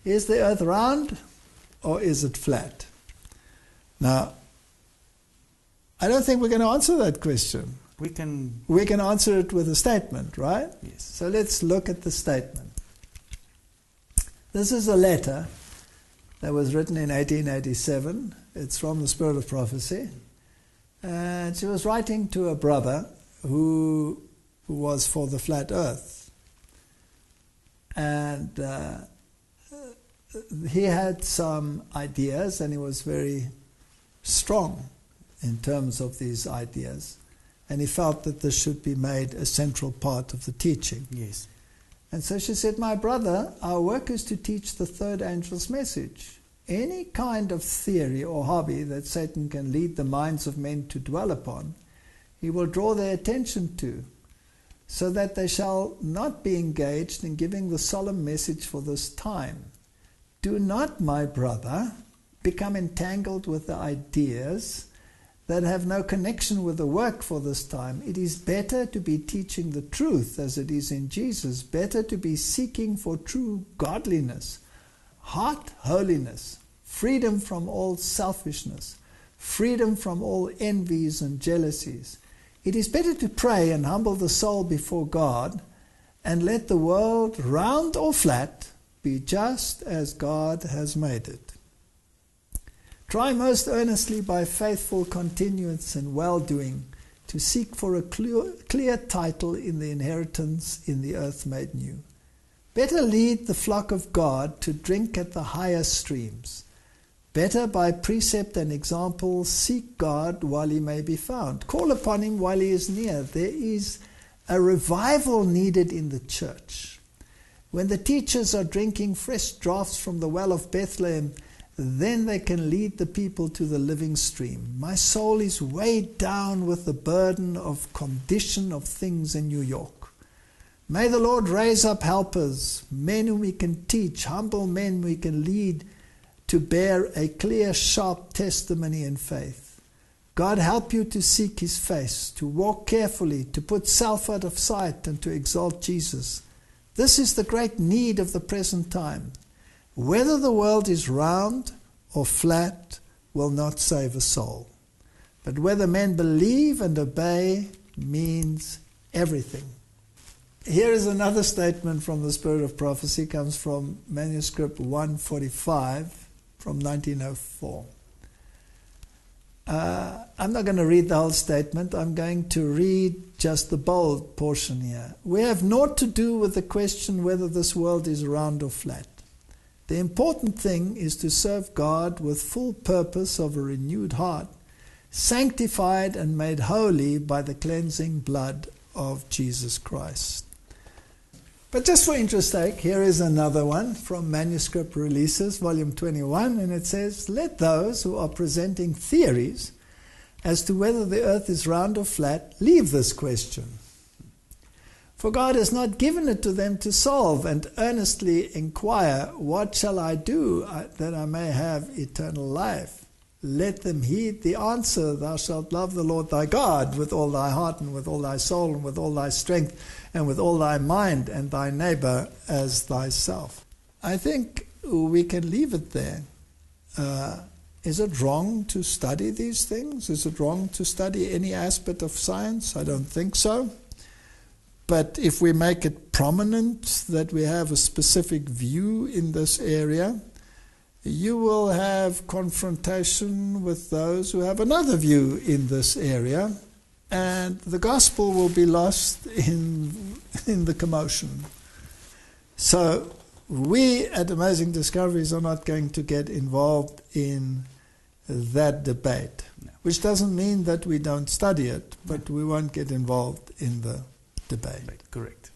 Is the earth round or is it flat? Now, I don't think we're going to answer that question. We can answer it with a statement, right? Yes. So let's look at the statement. This is a letter that was written in 1887. It's from the Spirit of Prophecy. And she was writing to a brother who was for the flat earth. And he had some ideas, and he was very strong in terms of these ideas. And he felt that this should be made a central part of the teaching. Yes. And so she said, my brother, our work is to teach the third angel's message. Any kind of theory or hobby that Satan can lead the minds of men to dwell upon, he will draw their attention to, so that they shall not be engaged in giving the solemn message for this time. Do not, my brother, become entangled with the ideas that have no connection with the work for this time. It is better to be teaching the truth as it is in Jesus, better to be seeking for true godliness, heart holiness, freedom from all selfishness, freedom from all envies and jealousies. It is better to pray and humble the soul before God and let the world, round or flat, be just as God has made it. Try most earnestly by faithful continuance and well-doing to seek for a clear title in the inheritance in the earth made new. Better lead the flock of God to drink at the higher streams. Better by precept and example seek God while he may be found. Call upon him while he is near. There is a revival needed in the church. When the teachers are drinking fresh draughts from the well of Bethlehem, then they can lead the people to the living stream. My soul is weighed down with the burden of condition of things in New York. May the Lord raise up helpers, men whom we can teach, humble men we can lead to bear a clear, sharp testimony in faith. God help you to seek his face, to walk carefully, to put self out of sight, and to exalt Jesus. This is the great need of the present time. Whether the world is round or flat will not save a soul. But whether men believe and obey means everything. Here is another statement from the Spirit of Prophecy. Comes from manuscript 145 from 1904. I'm not going to read the whole statement. I'm going to read just the bold portion here. We have naught to do with the question whether this world is round or flat. The important thing is to serve God with full purpose of a renewed heart, sanctified and made holy by the cleansing blood of Jesus Christ. But just for interest's sake, here is another one from Manuscript Releases, volume 21, and it says, let those who are presenting theories as to whether the earth is round or flat leave this question. For God has not given it to them to solve, and earnestly inquire, what shall I do that I may have eternal life? Let them heed the answer, thou shalt love the Lord thy God with all thy heart and with all thy soul and with all thy strength and with all thy mind, and thy neighbor as thyself. I think we can leave it there. Is it wrong to study these things? Is it wrong to study any aspect of science? I don't think so. But if we make it prominent that we have a specific view in this area, you will have confrontation with those who have another view in this area, and the gospel will be lost in the commotion. So we at Amazing Discoveries are not going to get involved in that debate, which doesn't mean that we don't study it, but we won't get involved in the debate. Correct.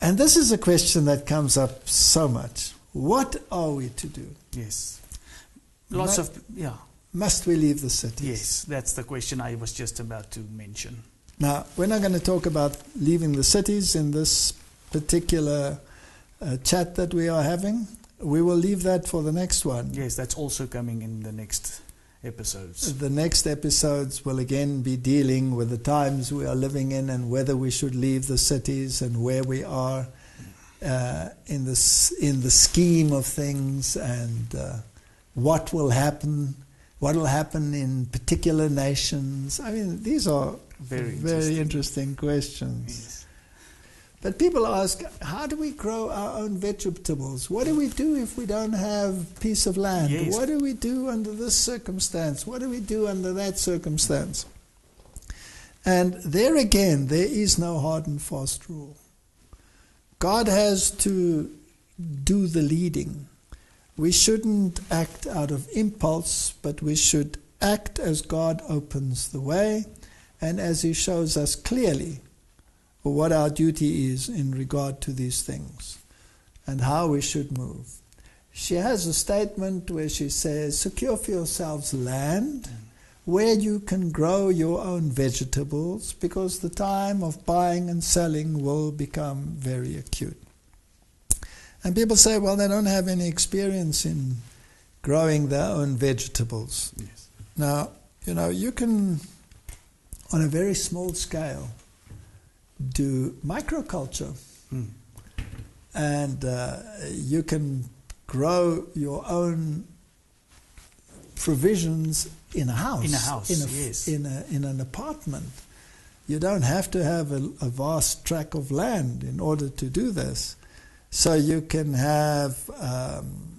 And this is a question that comes up so much. What are we to do? Yes. Must we leave the cities? Yes, that's the question I was just about to mention. Now, we're not going to talk about leaving the cities in this particular chat that we are having. We will leave that for the next one. Yes, that's also coming in the next episodes. The next episodes will again be dealing with the times we are living in and whether we should leave the cities and where we are. in the scheme of things, and what will happen in particular nations. I mean, these are very interesting questions. Yes. But people ask, how do we grow our own vegetables? What do we do if we don't have a piece of land? Yes. What do we do under this circumstance? What do we do under that circumstance? And there again, there is no hard and fast rule. God has to do the leading. We shouldn't act out of impulse, but we should act as God opens the way and as He shows us clearly what our duty is in regard to these things and how we should move. She has a statement where she says, secure for yourselves land where you can grow your own vegetables, because the time of buying and selling will become very acute. And people say, well, they don't have any experience in growing their own vegetables. Yes. Now, you can, on a very small scale, do microculture. And you can grow your own provisions in a house. In a house, yes. In an apartment. You don't have to have a vast tract of land in order to do this. So you can have